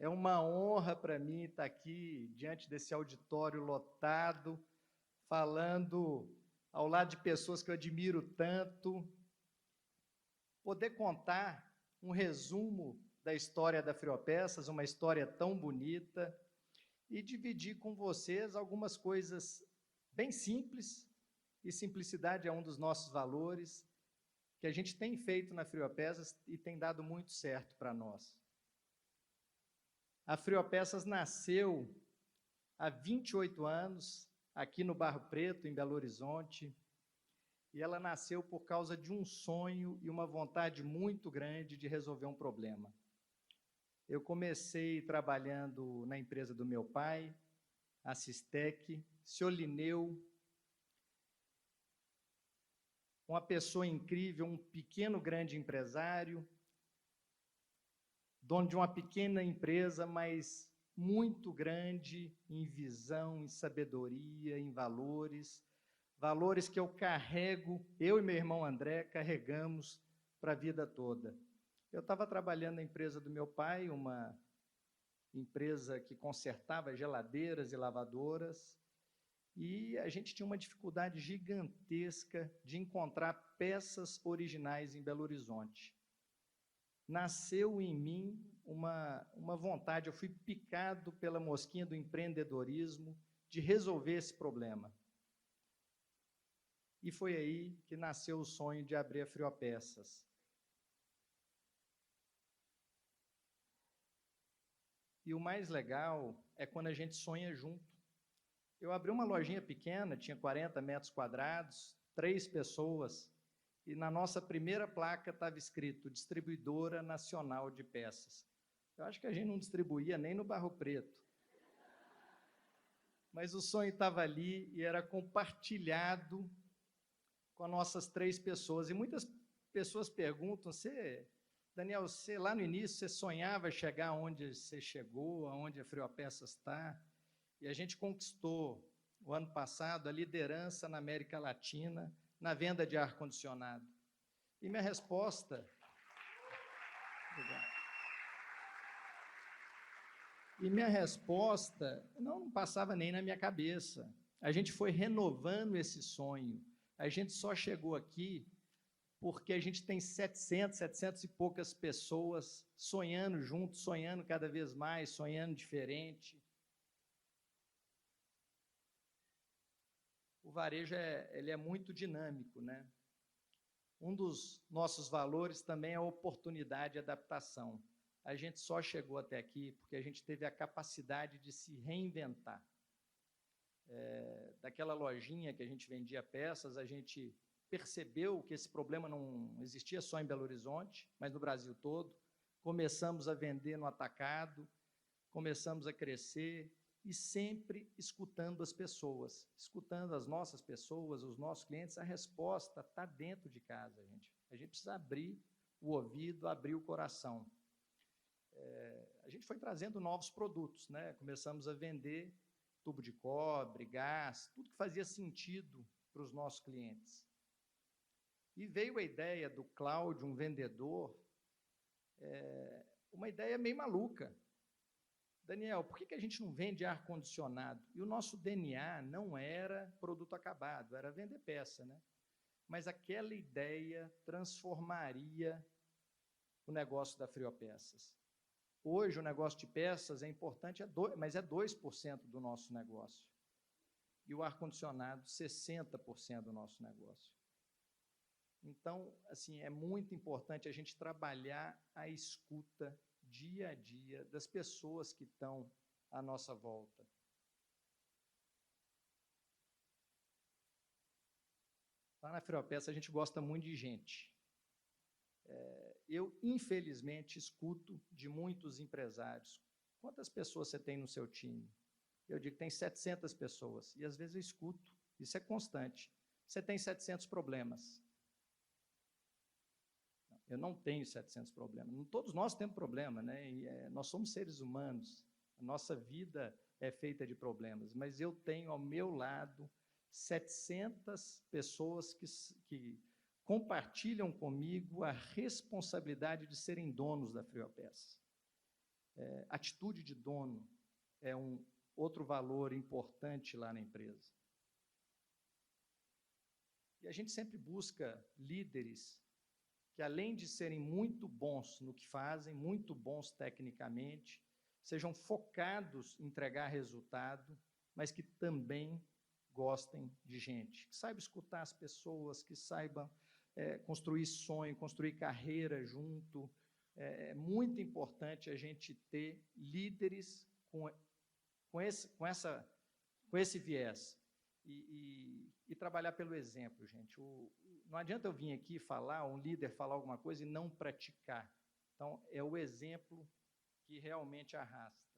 É uma honra para mim estar aqui diante desse auditório lotado, falando ao lado de pessoas que eu admiro tanto, poder contar um resumo da história da Friopeças, uma história tão bonita, e dividir com vocês algumas coisas bem simples, e simplicidade é um dos nossos valores, que a gente tem feito na Friopeças e tem dado muito certo para nós. A Friopeças nasceu há 28 anos, aqui no Barro Preto, em Belo Horizonte, e ela nasceu por causa de um sonho e uma vontade muito grande de resolver um problema. Eu comecei trabalhando na empresa do meu pai, a Sistec, Sr. Lineu, uma pessoa incrível, um pequeno grande empresário, dono de uma pequena empresa, mas muito grande em visão, em sabedoria, em valores, valores que eu carrego, eu e meu irmão André carregamos para a vida toda. Eu estava trabalhando na empresa do meu pai, uma empresa que consertava geladeiras e lavadoras, e a gente tinha uma dificuldade gigantesca de encontrar peças originais em Belo Horizonte. Nasceu em mim uma vontade, eu fui picado pela mosquinha do empreendedorismo, de resolver esse problema. E foi aí que nasceu o sonho de abrir a Friopeças. E o mais legal é quando a gente sonha junto. Eu abri uma lojinha pequena, tinha 40 metros quadrados, 3 pessoas, e na nossa primeira placa estava escrito Distribuidora Nacional de Peças. Eu acho que a gente não distribuía nem no Barro Preto. Mas o sonho estava ali e era compartilhado com as nossas 3 pessoas. E muitas pessoas perguntam, Daniel, você lá no início, você sonhava chegar onde você chegou, aonde a Friopeças está? E a gente conquistou, o ano passado, a liderança na América Latina na venda de ar-condicionado. E minha resposta... Obrigado. E minha resposta não passava nem na minha cabeça. A gente foi renovando esse sonho. A gente só chegou aqui porque a gente tem 700 e poucas pessoas sonhando juntos, sonhando cada vez mais, sonhando diferente. O varejo ele é muito dinâmico, né? Um dos nossos valores também é a oportunidade e adaptação. A gente só chegou até aqui porque a gente teve a capacidade de se reinventar. Daquela lojinha que a gente vendia peças, a gente percebeu que esse problema não existia só em Belo Horizonte, mas no Brasil todo. Começamos a vender no atacado, começamos a crescer e sempre escutando as pessoas, escutando as nossas pessoas, os nossos clientes. A resposta está dentro de casa, gente. A gente precisa abrir o ouvido, abrir o coração. A gente foi trazendo novos produtos, né? Começamos a vender tubo de cobre, gás, tudo que fazia sentido para os nossos clientes. E veio a ideia do Cláudio, um vendedor, uma ideia meio maluca. Daniel, por que a gente não vende ar-condicionado? E o nosso DNA não era produto acabado, era vender peça, né? Mas aquela ideia transformaria o negócio da Friopeças. Hoje, o negócio de peças é importante, mas é 2% do nosso negócio. E o ar-condicionado, 60% do nosso negócio. Então, assim, é muito importante a gente trabalhar a escuta dia a dia das pessoas que estão à nossa volta. Lá na Friopeças, a gente gosta muito de gente. Eu, infelizmente, escuto de muitos empresários. Quantas pessoas você tem no seu time? Eu digo que tem 700 pessoas. E, às vezes, eu escuto. Isso é constante. Você tem 700 problemas. Eu não tenho 700 problemas. Todos nós temos problema, né? Nós somos seres humanos. A nossa vida é feita de problemas. Mas eu tenho ao meu lado 700 pessoas que compartilham comigo a responsabilidade de serem donos da Friopeças. Atitude de dono é um outro valor importante lá na empresa. E a gente sempre busca líderes que, além de serem muito bons no que fazem, muito bons tecnicamente, sejam focados em entregar resultado, mas que também gostem de gente, que saibam escutar as pessoas, que saibam construir sonho, construir carreira junto. É muito importante a gente ter líderes com esse viés e trabalhar pelo exemplo, gente. Não adianta eu vir aqui falar, um líder falar alguma coisa e não praticar. Então, é o exemplo que realmente arrasta.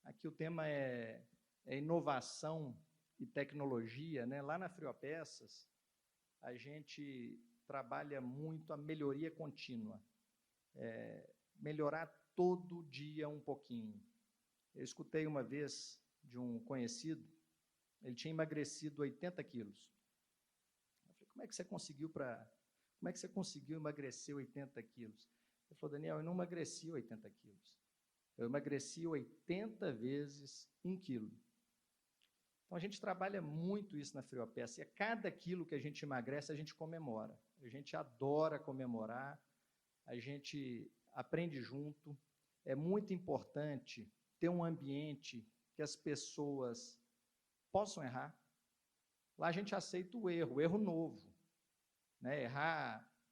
Aqui o tema é inovação e tecnologia, né? Lá na Friopeças, a gente trabalha muito a melhoria contínua, melhorar todo dia um pouquinho. Eu escutei uma vez de um conhecido, ele tinha emagrecido 80 quilos. Eu falei, como é que você conseguiu emagrecer 80 quilos? Ele falou, Daniel, eu não emagreci 80 quilos. Eu emagreci 80 vezes 1 quilo. Então, a gente trabalha muito isso na Friopeças. E a cada quilo que a gente emagrece, a gente comemora. A gente adora comemorar, a gente aprende junto. É muito importante ter um ambiente que as pessoas possam errar. Lá a gente aceita o erro novo. Né?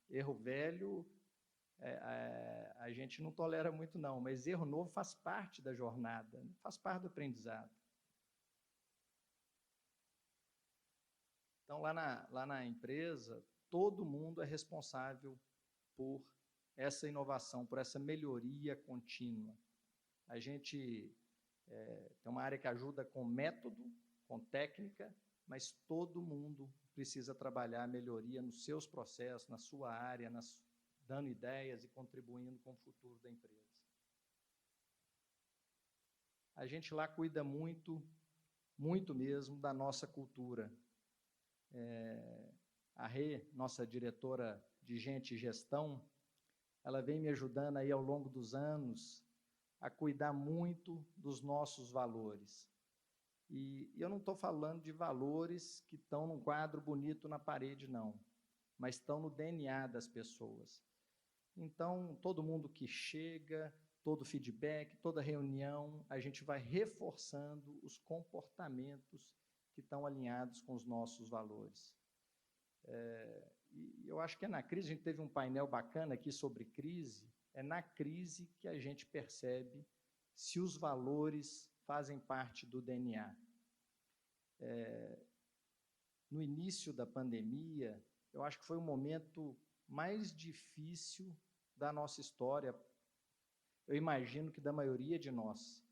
Erro velho, a gente não tolera muito não, mas erro novo faz parte da jornada, faz parte do aprendizado. Então, lá na empresa, todo mundo é responsável por essa inovação, por essa melhoria contínua. A gente tem uma área que ajuda com método, com técnica, mas todo mundo precisa trabalhar a melhoria nos seus processos, na sua área, dando ideias e contribuindo com o futuro da empresa. A gente lá cuida muito, muito mesmo da nossa cultura. A Rê, nossa diretora de Gente e Gestão, ela vem me ajudando aí ao longo dos anos a cuidar muito dos nossos valores. E eu não estou falando de valores que estão num quadro bonito na parede, não, mas estão no DNA das pessoas. Então, todo mundo que chega, todo feedback, toda reunião, a gente vai reforçando os comportamentos que estão alinhados com os nossos valores. E eu acho que é na crise, a gente teve um painel bacana aqui sobre crise, é na crise que a gente percebe se os valores fazem parte do DNA. No início da pandemia, eu acho que foi o momento mais difícil da nossa história, eu imagino que da maioria de nós.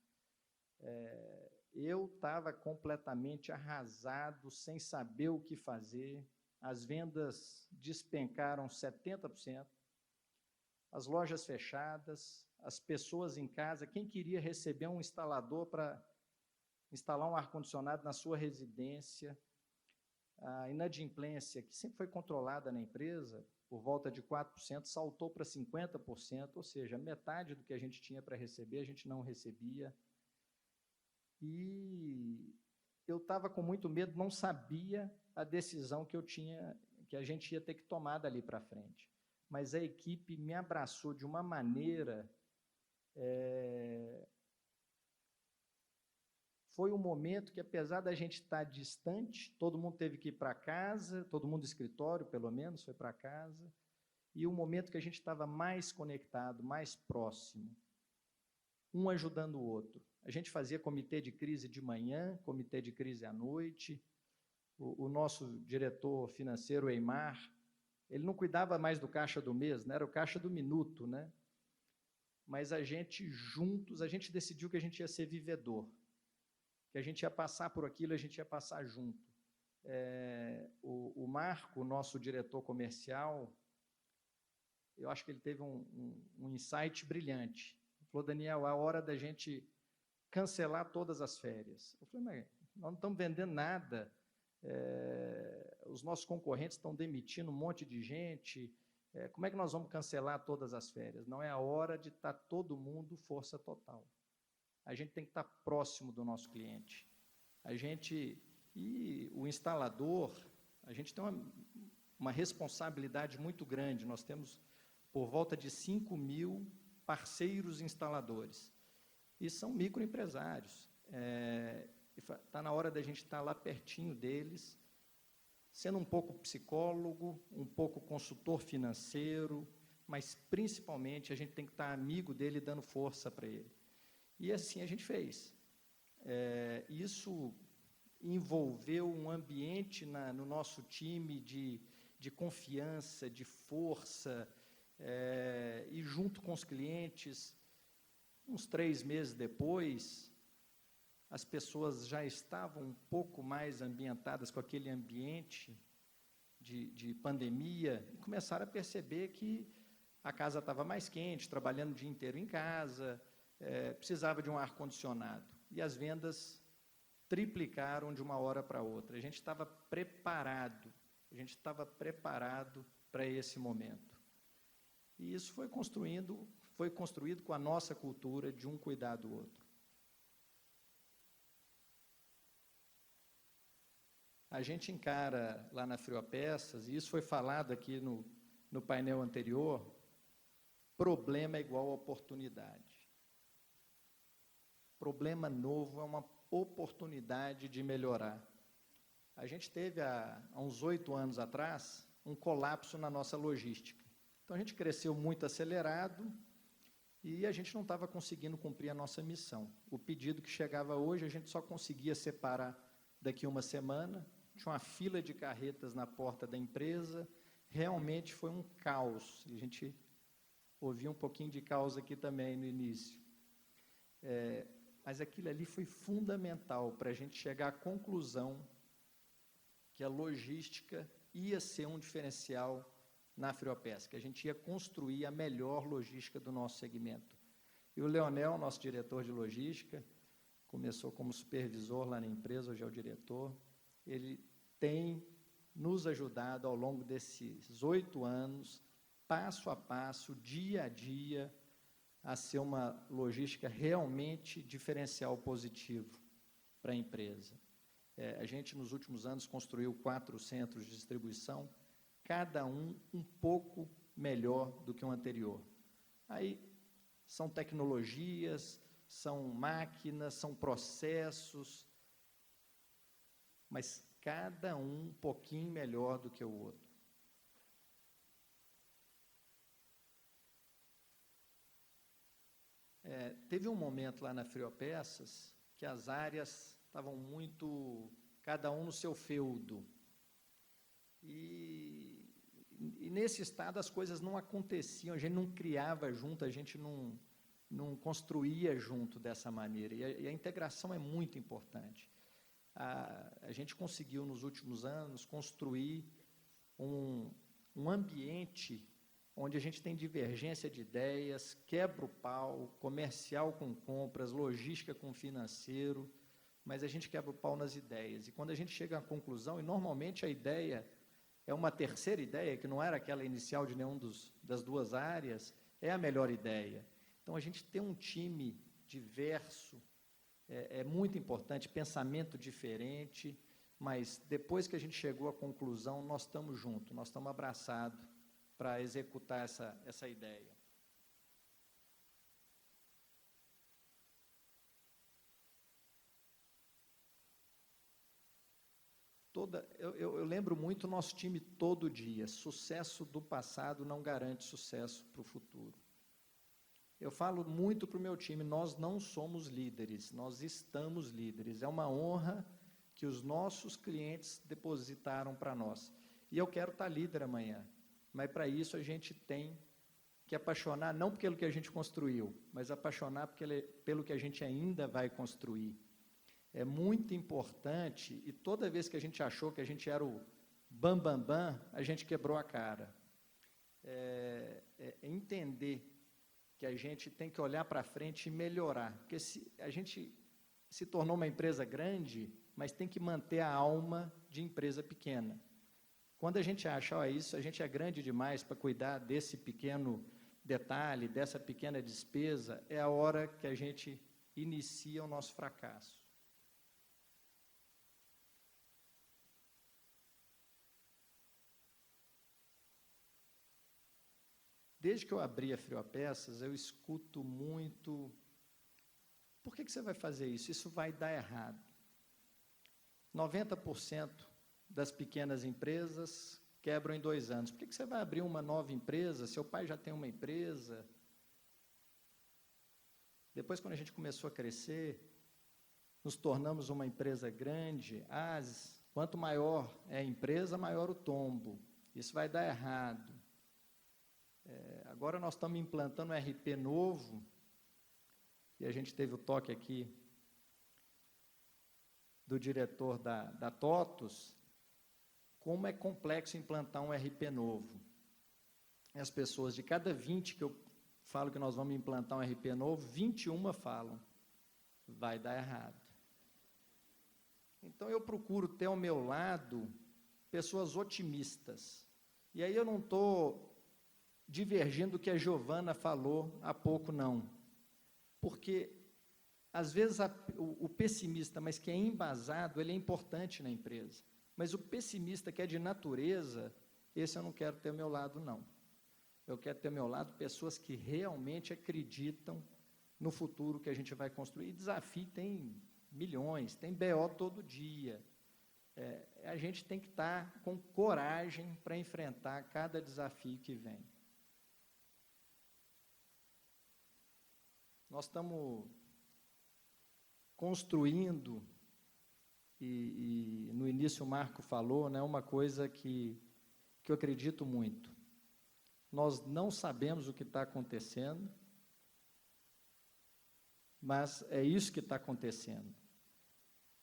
Eu estava completamente arrasado, sem saber o que fazer, as vendas despencaram 70%, as lojas fechadas, as pessoas em casa, quem queria receber um instalador para instalar um ar-condicionado na sua residência, a inadimplência, que sempre foi controlada na empresa, por volta de 4%, saltou para 50%, ou seja, metade do que a gente tinha para receber, a gente não recebia. E eu estava com muito medo, não sabia a decisão que a gente ia ter que tomar dali para frente. Mas a equipe me abraçou de uma maneira... Foi um momento que, apesar da gente estar distante, todo mundo teve que ir para casa, todo mundo do escritório, pelo menos, foi para casa, e um momento que a gente estava mais conectado, mais próximo, um ajudando o outro. A gente fazia comitê de crise de manhã, comitê de crise à noite. O nosso diretor financeiro, o Eimar, ele não cuidava mais do caixa do mês, né? Era o caixa do minuto, né? Mas a gente, juntos, a gente decidiu que a gente ia ser vivedor, que a gente ia passar por aquilo, a gente ia passar junto. O Marco, nosso diretor comercial, eu acho que ele teve um insight brilhante. Ele falou, Daniel, é a hora da gente cancelar todas as férias. Eu falei, mas nós não estamos vendendo nada, os nossos concorrentes estão demitindo um monte de gente, como é que nós vamos cancelar todas as férias? Não é a hora de estar todo mundo força total. A gente tem que estar próximo do nosso cliente. E o instalador, a gente tem uma responsabilidade muito grande. Nós temos por volta de 5.000 parceiros instaladores. E são microempresários. Está na hora da gente estar lá pertinho deles, sendo um pouco psicólogo, um pouco consultor financeiro, mas, principalmente, a gente tem que estar amigo dele, dando força para ele. E assim a gente fez. Isso envolveu um ambiente no nosso time de confiança, de força, e junto com os clientes, uns 3 meses depois, as pessoas já estavam um pouco mais ambientadas com aquele ambiente de pandemia e começaram a perceber que a casa estava mais quente, trabalhando o dia inteiro em casa, precisava de um ar-condicionado. E as vendas triplicaram de uma hora para outra. A gente estava preparado para esse momento. E isso foi construído com a nossa cultura de um cuidar do outro. A gente encara lá na Friopeças, e isso foi falado aqui no painel anterior, problema é igual a oportunidade. Problema novo é uma oportunidade de melhorar. A gente teve, há uns 8 anos atrás, um colapso na nossa logística. Então, a gente cresceu muito acelerado e a gente não estava conseguindo cumprir a nossa missão. O pedido que chegava hoje, a gente só conseguia separar daqui uma semana, tinha uma fila de carretas na porta da empresa, realmente foi um caos. A gente ouvia um pouquinho de caos aqui também no início. Mas aquilo ali foi fundamental para a gente chegar à conclusão que a logística ia ser um diferencial na Friopesca, que a gente ia construir a melhor logística do nosso segmento. E o Leonel, nosso diretor de logística, começou como supervisor lá na empresa, hoje é o diretor, ele tem nos ajudado ao longo desses 8 anos, passo a passo, dia a dia, a ser uma logística realmente diferencial positivo para a empresa. A gente, nos últimos anos, construiu 4 centros de distribuição, cada um pouco melhor do que o anterior. Aí, são tecnologias, são máquinas, são processos, mas cada um pouquinho melhor do que o outro. Teve um momento lá na Friopeças que as áreas estavam muito, cada um no seu feudo. E nesse estado as coisas não aconteciam, a gente não criava junto, a gente não construía junto dessa maneira. E a integração é muito importante. A gente conseguiu, nos últimos anos, construir um ambiente onde a gente tem divergência de ideias, quebra o pau, comercial com compras, logística com financeiro, mas a gente quebra o pau nas ideias. E quando a gente chega à conclusão, e normalmente a ideia é uma terceira ideia, que não era aquela inicial de nenhum das 2 áreas, é a melhor ideia. Então, a gente ter um time diverso é muito importante, pensamento diferente, mas depois que a gente chegou à conclusão, nós estamos juntos, nós estamos abraçados para executar essa ideia. Eu lembro muito o nosso time todo dia. Sucesso do passado não garante sucesso para o futuro. Eu falo muito para o meu time, nós não somos líderes, nós estamos líderes. É uma honra que os nossos clientes depositaram para nós. E eu quero estar líder amanhã, mas para isso a gente tem que apaixonar, não pelo que a gente construiu, mas apaixonar pelo que a gente ainda vai construir. É muito importante, e toda vez que a gente achou que a gente era o bam, a gente quebrou a cara. Entender que a gente tem que olhar para frente e melhorar, porque a gente se tornou uma empresa grande, mas tem que manter a alma de empresa pequena. Quando a gente acha, ó, isso, a gente é grande demais para cuidar desse pequeno detalhe, dessa pequena despesa, é a hora que a gente inicia o nosso fracasso. Desde que eu abri a Friopeças, eu escuto muito: por que você vai fazer isso? Isso vai dar errado. 90% das pequenas empresas quebram em 2 anos. Por que você vai abrir uma nova empresa? Seu pai já tem uma empresa. Depois, quando a gente começou a crescer, nos tornamos uma empresa grande. Quanto maior é a empresa, maior o tombo. Isso vai dar errado. Agora nós estamos implantando um RP novo, e a gente teve o toque aqui do diretor da TOTUS, como é complexo implantar um RP novo. E as pessoas, de cada 20 que eu falo que nós vamos implantar um RP novo, 21 falam: vai dar errado. Então, eu procuro ter ao meu lado pessoas otimistas. E aí eu não estou divergindo do que a Giovana falou há pouco, não. Porque, às vezes, o pessimista, mas que é embasado, ele é importante na empresa. Mas o pessimista que é de natureza, esse eu não quero ter ao meu lado, não. Eu quero ter ao meu lado pessoas que realmente acreditam no futuro que a gente vai construir. E desafio tem milhões, tem BO todo dia. A gente tem que estar com coragem para enfrentar cada desafio que vem. Nós estamos construindo, e no início o Marco falou, né, uma coisa que eu acredito muito. Nós não sabemos o que está acontecendo, mas é isso que está acontecendo.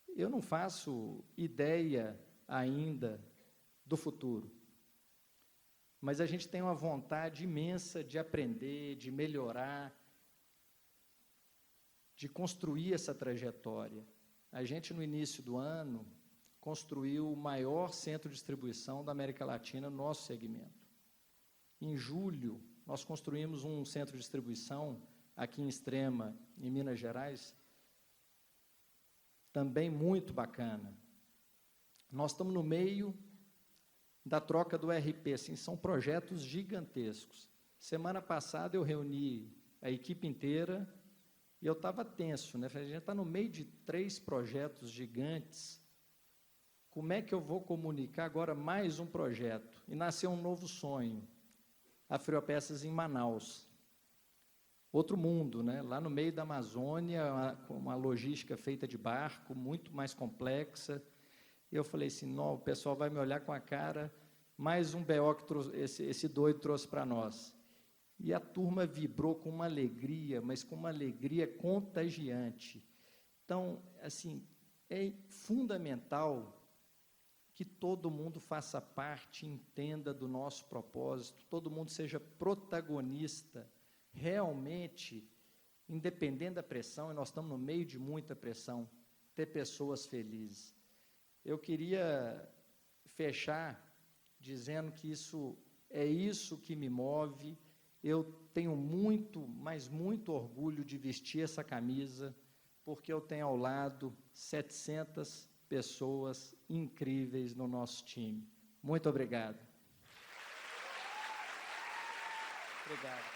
Eu não faço ideia ainda do futuro, mas a gente tem uma vontade imensa de aprender, de melhorar, de construir essa trajetória. A gente, no início do ano, construiu o maior centro de distribuição da América Latina no nosso segmento. Em julho, nós construímos um centro de distribuição aqui em Extrema, em Minas Gerais, também muito bacana. Nós estamos no meio da troca do RP, assim, são projetos gigantescos. Semana passada eu reuni a equipe inteira e eu estava tenso, né? A gente está no meio de 3 projetos gigantes. Como é que eu vou comunicar agora mais um projeto? E nasceu um novo sonho, a Friopeças em Manaus. Outro mundo, né? Lá no meio da Amazônia, uma logística feita de barco, muito mais complexa. E eu falei assim, não, o pessoal vai me olhar com a cara, mais um BO que esse doido trouxe para nós. E a turma vibrou com uma alegria, mas com uma alegria contagiante. Então, assim, é fundamental que todo mundo faça parte, entenda do nosso propósito, todo mundo seja protagonista, realmente, independente da pressão, e nós estamos no meio de muita pressão, ter pessoas felizes. Eu queria fechar dizendo que isso que me move. Eu tenho muito, mas muito orgulho de vestir essa camisa, porque eu tenho ao lado 700 pessoas incríveis no nosso time. Muito obrigado. Obrigado.